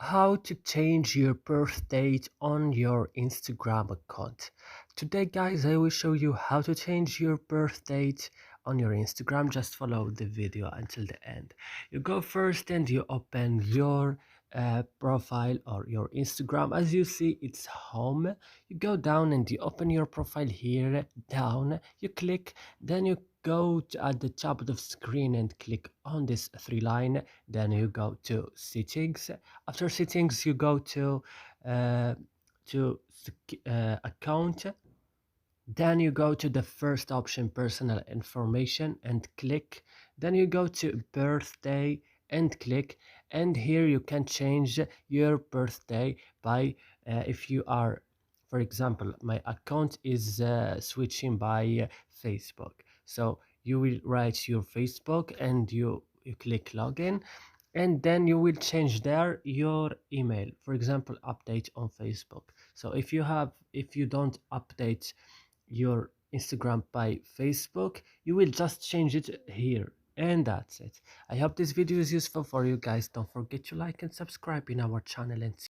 How to change your birth date on your Instagram account. Today guys, I will show you how to change your birth date on your Instagram. Just follow the video until the end. You go first and you open your profile or your Instagram. As you see, it's home. You go down and you open your profile here down. You click, then you go to at the top of the screen and click on this three line. Then you go to settings. After settings, you go uh, account. Then you go to the first option, personal information, and click. Then you go to birthday and click. And here you can change your birthday by if you are, for example, my account is switching by Facebook. So you will write your Facebook and you click login, and then you will change there your email, for example update on Facebook. So if you don't update your Instagram by Facebook, you will just change it here, and that's it. I hope this video is useful for you guys. Don't forget to like and subscribe in our channel, and